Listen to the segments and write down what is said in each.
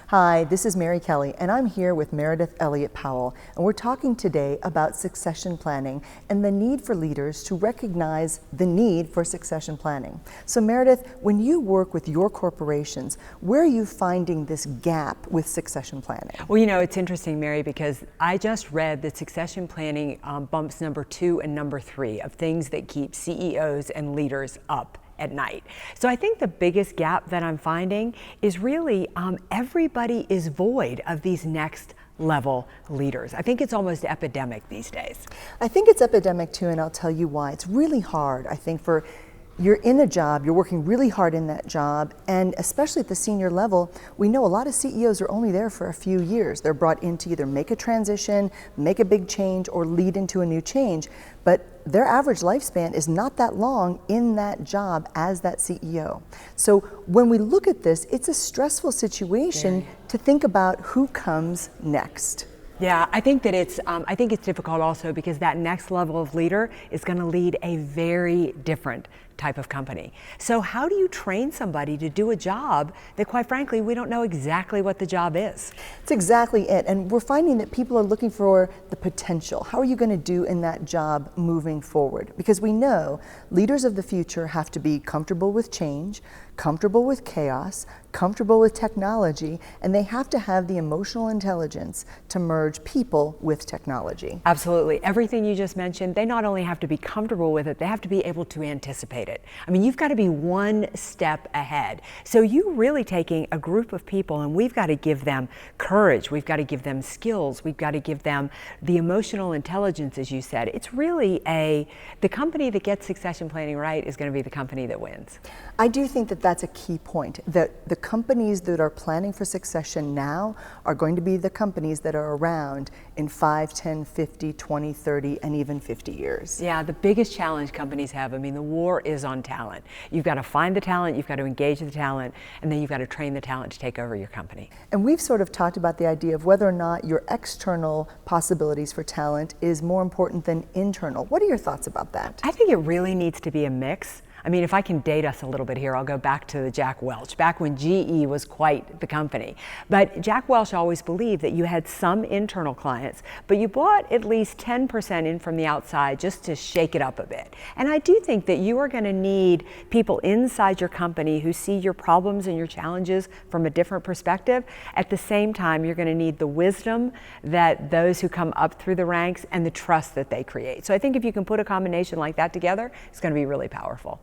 Hi, this is Mary Kelly, and I'm here with Meridith Powell, and we're talking today about succession planning and the need for leaders to recognize the need for succession planning. So Meridith, when you work with your corporations, where are you finding this gap with succession planning? Well, you know, it's interesting, Mary, because I just read that succession planning bumps number 2 and number 3 of things that keep CEOs and leaders up at night. So I think the biggest gap that I'm finding is really everybody is void of these next level leaders. I think it's almost epidemic these days. I think it's epidemic too, and I'll tell you why. It's really hard, I think, you're in a job, you're working really hard in that job, and especially at the senior level, we know a lot of CEOs are only there for a few years. They're brought in to either make a transition, make a big change, or lead into a new change, but their average lifespan is not that long in that job as that CEO. So when we look at this, it's a stressful situation to think about who comes next. Yeah, I think that it's difficult also because that next level of leader is going to lead a very different type of company. So how do you train somebody to do a job that, quite frankly, we don't know exactly what the job is? It's exactly it. And we're finding that people are looking for the potential. How are you going to do in that job moving forward? Because we know leaders of the future have to be comfortable with change, comfortable with chaos, comfortable with technology, and they have to have the emotional intelligence to merge people with technology. Absolutely. Everything you just mentioned, they not only have to be comfortable with it, they have to be able to anticipate it. I mean, you've got to be one step ahead. So you're really taking a group of people and we've got to give them courage, we've got to give them skills, we've got to give them the emotional intelligence, as you said. It's really the company that gets succession planning right is going to be the company that wins. I do think that that's a key point, that the companies that are planning for succession now are going to be the companies that are around in 5, 10, 50, 20, 30, and even 50 years. Yeah, the biggest challenge companies have, I mean, the war is on talent. You've got to find the talent, you've got to engage the talent, and then you've got to train the talent to take over your company. And we've sort of talked about the idea of whether or not your external possibilities for talent is more important than internal. What are your thoughts about that? I think it really needs to be a mix. I mean, if I can date us a little bit here, I'll go back to Jack Welch, back when GE was quite the company. But Jack Welch always believed that you had some internal clients, but you brought at least 10% in from the outside just to shake it up a bit. And I do think that you are going to need people inside your company who see your problems and your challenges from a different perspective. At the same time, you're going to need the wisdom that those who come up through the ranks and the trust that they create. So I think if you can put a combination like that together, it's going to be really powerful.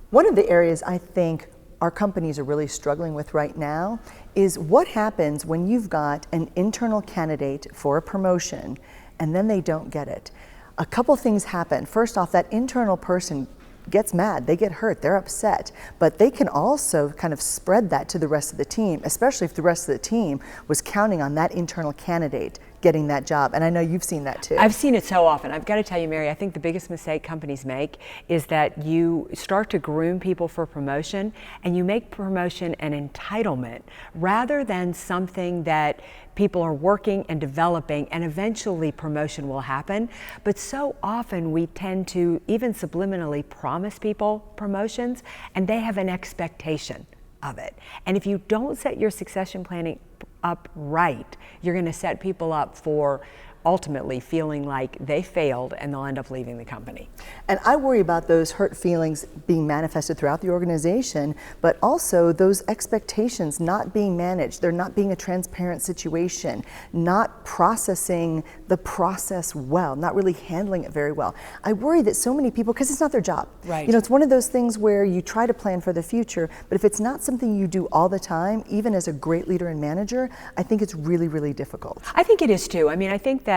One of the areas I think our companies are really struggling with right now is what happens when you've got an internal candidate for a promotion and then they don't get it. A couple things happen. First off, that internal person gets mad, they get hurt, they're upset, but they can also kind of spread that to the rest of the team, especially if the rest of the team was counting on that internal candidate getting that job. And I know you've seen that too. I've seen it so often. I've got to tell you, Mary, I think the biggest mistake companies make is that you start to groom people for promotion and you make promotion an entitlement rather than something that people are working and developing, and eventually promotion will happen. But so often we tend to even subliminally promise people promotions and they have an expectation of it. And if you don't set your succession planning up right, you're going to set people up for ultimately feeling like they failed and they'll end up leaving the company. And I worry about those hurt feelings being manifested throughout the organization, but also those expectations not being managed. They're not being a transparent situation, not processing the process well, not really handling it very well. I worry that so many people, because it's not their job. Right. You know, it's one of those things where you try to plan for the future, but if it's not something you do all the time, even as a great leader and manager, I think it's really, really difficult. I think it is too. I mean, I think that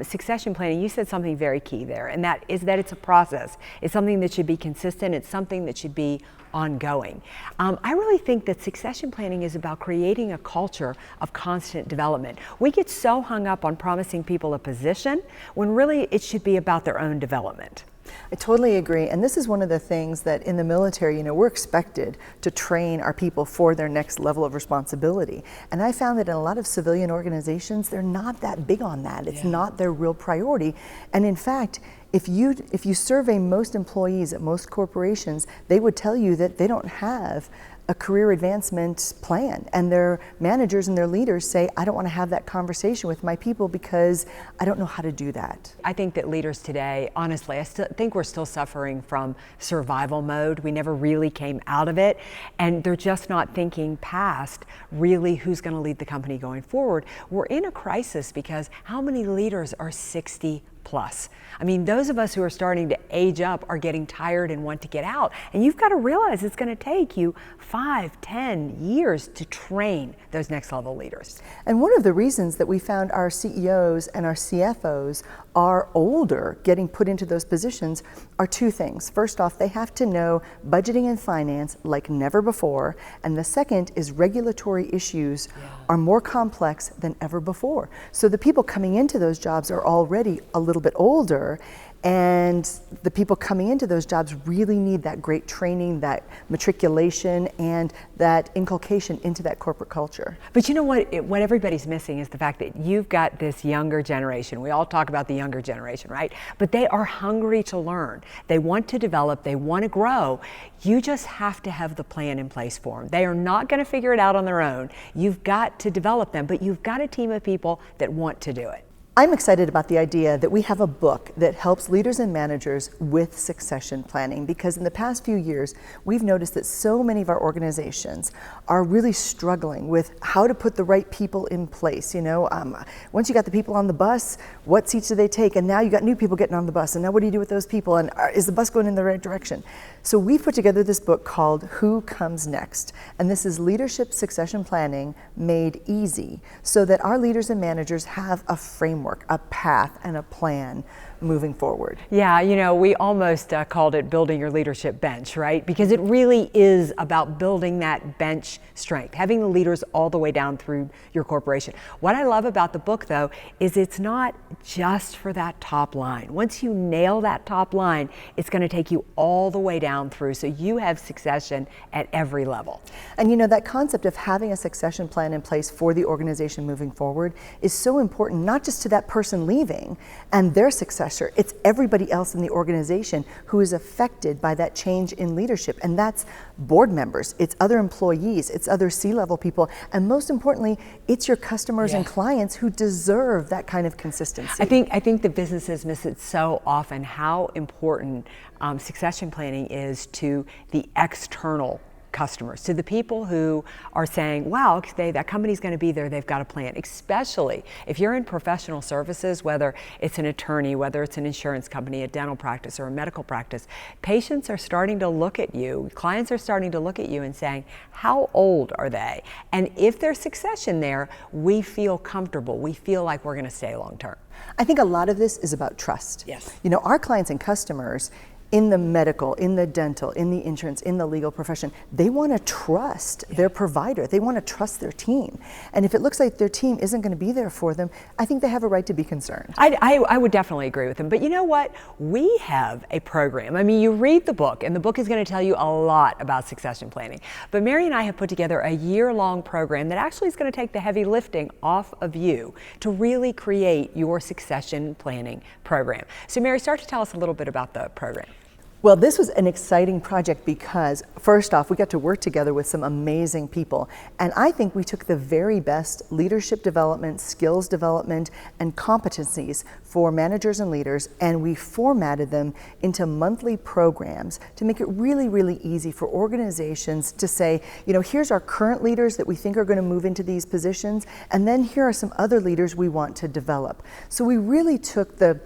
succession planning, you said something very key there, and that is that it's a process. It's something that should be consistent. It's something that should be ongoing. I really think that succession planning is about creating a culture of constant development. We get so hung up on promising people a position when really it should be about their own development. I totally agree. And this is one of the things that in the military, you know, we're expected to train our people for their next level of responsibility. And I found that in a lot of civilian organizations, they're not that big on that. It's not their real priority. And in fact, if you survey most employees at most corporations, they would tell you that they don't have a career advancement plan, and their managers and their leaders say, I don't want to have that conversation with my people because I don't know how to do that. I think that leaders today, honestly, I still think we're still suffering from survival mode. We never really came out of it, and they're just not thinking past really who's going to lead the company going forward. We're in a crisis because how many leaders are 60 plus? I mean, those of us who are starting to age up are getting tired and want to get out. And you've got to realize it's going to take you 5, 10 years to train those next level leaders. And one of the reasons that we found our CEOs and our CFOs are older getting put into those positions are two things. First off, they have to know budgeting and finance like never before. And the second is regulatory issues are more complex than ever before. So the people coming into those jobs are already a little bit older, and the people coming into those jobs really need that great training, that matriculation, and that inculcation into that corporate culture. But you know what everybody's missing is the fact that you've got this younger generation. We all talk about the younger generation, right? But they are hungry to learn. They want to develop, they want to grow. You just have to have the plan in place for them. They are not going to figure it out on their own. You've got to develop them, but you've got a team of people that want to do it. I'm excited about the idea that we have a book that helps leaders and managers with succession planning, because in the past few years, we've noticed that so many of our organizations are really struggling with how to put the right people in place. You know, once you got the people on the bus, what seats do they take? And now you got new people getting on the bus. And now what do you do with those people? And is the bus going in the right direction? So we've put together this book called Who Comes Next? And this is leadership succession planning made easy so that our leaders and managers have a framework, a path, and a plan moving forward. Yeah, you know, we almost called it building your leadership bench, right? Because it really is about building that bench strength, having the leaders all the way down through your corporation. What I love about the book, though, is it's not just for that top line. Once you nail that top line, it's going to take you all the way down through, so you have succession at every level. And you know, that concept of having a succession plan in place for the organization moving forward is so important, not just to that person leaving and their successor, it's everybody else in the organization who is affected by that change in leadership. And that's board members, it's other employees, it's other C-level people, and most importantly, it's your customers and clients who deserve that kind of consistency. I think the businesses miss it so often, how important succession planning is to the external customers, to the people who are saying, wow, that company's going to be there, they've got a plan. Especially if you're in professional services, whether it's an attorney, whether it's an insurance company, a dental practice, or a medical practice, patients are starting to look at you, clients are starting to look at you and saying, how old are they? And if there's succession there, we feel comfortable, we feel like we're going to stay long term. I think a lot of this is about trust. Yes. You know, our clients and customers in the medical, in the dental, in the insurance, in the legal profession, they want to trust their provider. They want to trust their team. And if it looks like their team isn't going to be there for them, I think they have a right to be concerned. I would definitely agree with them. But you know what? We have a program. I mean, you read the book, and the book is going to tell you a lot about succession planning. But Mary and I have put together a year-long program that actually is going to take the heavy lifting off of you to really create your succession planning program. So Mary, start to tell us a little bit about the program. Well, this was an exciting project because, first off, we got to work together with some amazing people. And I think we took the very best leadership development, skills development, and competencies for managers and leaders, and we formatted them into monthly programs to make it really, really easy for organizations to say, you know, here's our current leaders that we think are going to move into these positions, and then here are some other leaders we want to develop. So we really took the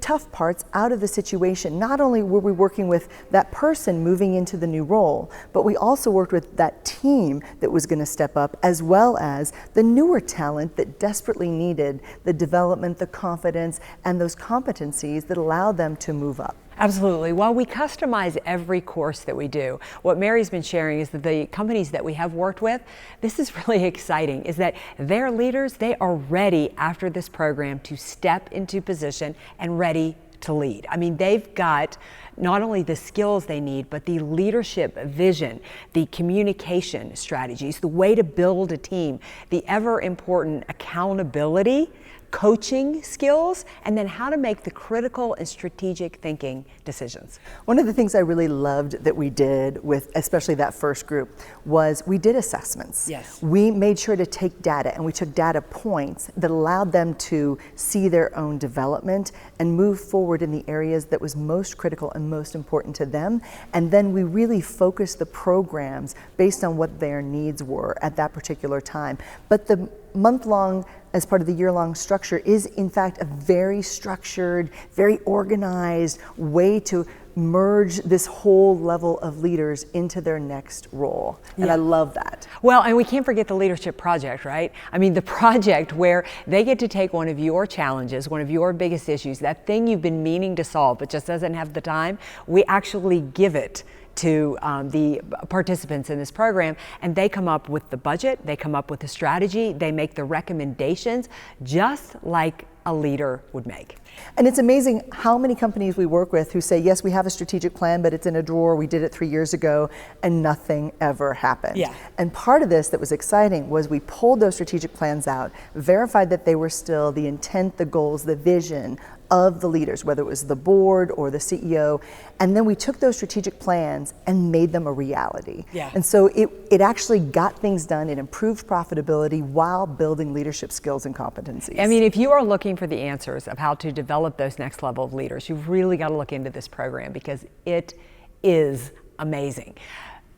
tough parts out of the situation. Not only were we working with that person moving into the new role, but we also worked with that team that was going to step up, as well as the newer talent that desperately needed the development, the confidence, and those competencies that allowed them to move up. Absolutely. While we customize every course that we do, what Mary's been sharing is that the companies that we have worked with, this is really exciting, is that their leaders, they are ready after this program to step into position and ready to lead. I mean, they've got not only the skills they need, but the leadership vision, the communication strategies, the way to build a team, the ever important accountability. coaching skills, and then how to make the critical and strategic thinking decisions. One of the things I really loved that we did with especially that first group was we did assessments. Yes. We made sure to take data, and we took data points that allowed them to see their own development and move forward in the areas that was most critical and most important to them. And then we really focused the programs based on what their needs were at that particular time. But the month-long, as part of the year-long structure, is in fact a very structured, very organized way to merge this whole level of leaders into their next role. And I love that. Well, and we can't forget the leadership project, right? I mean, the project where they get to take one of your challenges, one of your biggest issues, that thing you've been meaning to solve but just doesn't have the time, we actually give it to the participants in this program, and they come up with the budget, they come up with the strategy, they make the recommendations just like a leader would make. And it's amazing how many companies we work with who say, yes, we have a strategic plan, but it's in a drawer, we did it 3 years ago, and nothing ever happened. Yeah. And part of this that was exciting was we pulled those strategic plans out, verified that they were still the intent, the goals, the vision of the leaders, whether it was the board or the CEO, and then we took those strategic plans and made them a reality. Yeah. And so it actually got things done, it improved profitability while building leadership skills and competencies. I mean, if you are looking for the answers of how to develop those next level of leaders, you've really got to look into this program because it is amazing.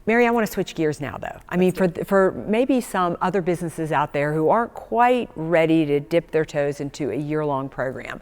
Mary, I want to switch gears now, though. I mean, for maybe some other businesses out there who aren't quite ready to dip their toes into a year-long program,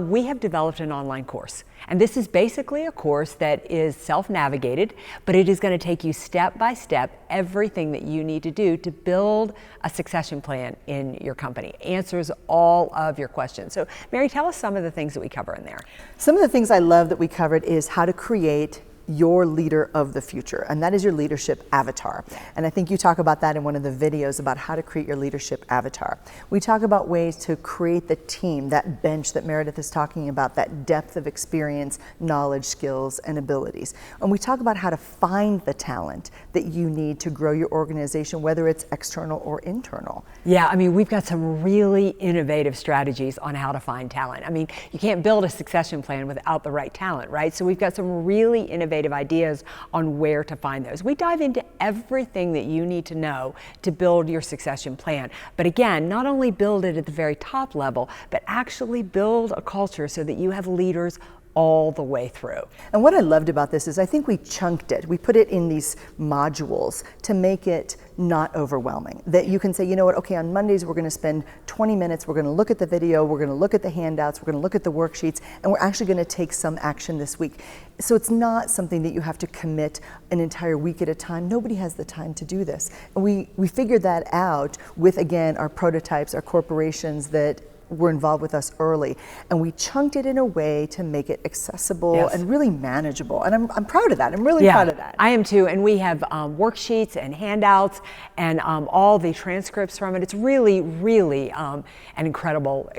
we have developed an online course. And this is basically a course that is self-navigated, but it is going to take you step by step everything that you need to do to build a succession plan in your company. Answers all of your questions. So, Mary, tell us some of the things that we cover in there. Some of the things I love that we covered is how to create your leader of the future, and that is your leadership avatar. And I think you talk about that in one of the videos about how to create your leadership avatar. We talk about ways to create the team, that bench that Meridith is talking about, that depth of experience, knowledge, skills, and abilities. And we talk about how to find the talent that you need to grow your organization, whether it's external or internal. Yeah, I mean, we've got some really innovative strategies on how to find talent. I mean, you can't build a succession plan without the right talent, right? So we've got some really innovative ideas on where to find those. We dive into everything that you need to know to build your succession plan. But again, not only build it at the very top level, but actually build a culture so that you have leaders all the way through. And what I loved about this is I think we chunked it. We put it in these modules to make it not overwhelming. That you can say, you know what, okay, on Mondays we're going to spend 20 minutes, we're going to look at the video, we're going to look at the handouts, we're going to look at the worksheets, and we're actually going to take some action this week. So it's not something that you have to commit an entire week at a time. Nobody has the time to do this. And we figured that out with, again, our prototypes, our corporations that were involved with us early, and we chunked it in a way to make it accessible and really manageable. And I'm proud of that. I'm really proud of that. I am too. And we have worksheets and handouts and all the transcripts from it. It's really, really an incredible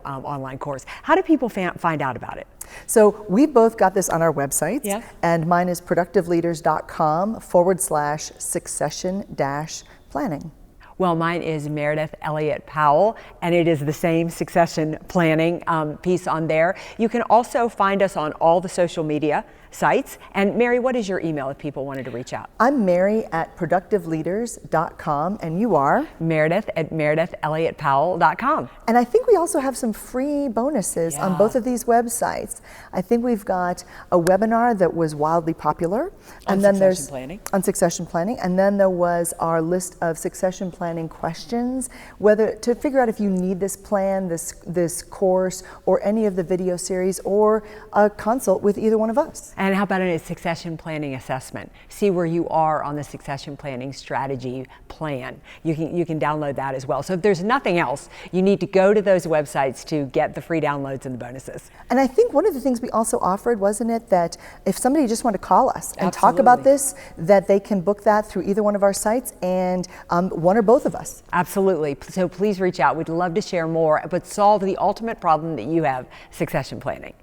online course. How do people find out about it? So we both got this on our websites, and mine is productiveleaders.com/succession-planning. Well, mine is Meridith Elliott Powell, and it is the same succession planning piece on there. You can also find us on all the social media sites. And Mary, what is your email if people wanted to reach out? I'm Mary at productiveleaders.com, and you are? Meridith at meridithelliotpowell.com. And I think we also have some free bonuses on both of these websites. I think we've got a webinar that was wildly popular. On succession planning. On succession planning. And then there was our list of succession planning questions, whether to figure out if you need this plan, this course, or any of the video series, or a consult with either one of us. And how about a succession planning assessment? See where you are on the succession planning strategy plan. You can download that as well. So if there's nothing else, you need to go to those websites to get the free downloads and the bonuses. And I think one of the things we also offered, wasn't it, that if somebody just wanted to call us and talk about this, that they can book that through either one of our sites, and one or both of us. Absolutely. So please reach out. We'd love to share more, but solve the ultimate problem that you have, succession planning.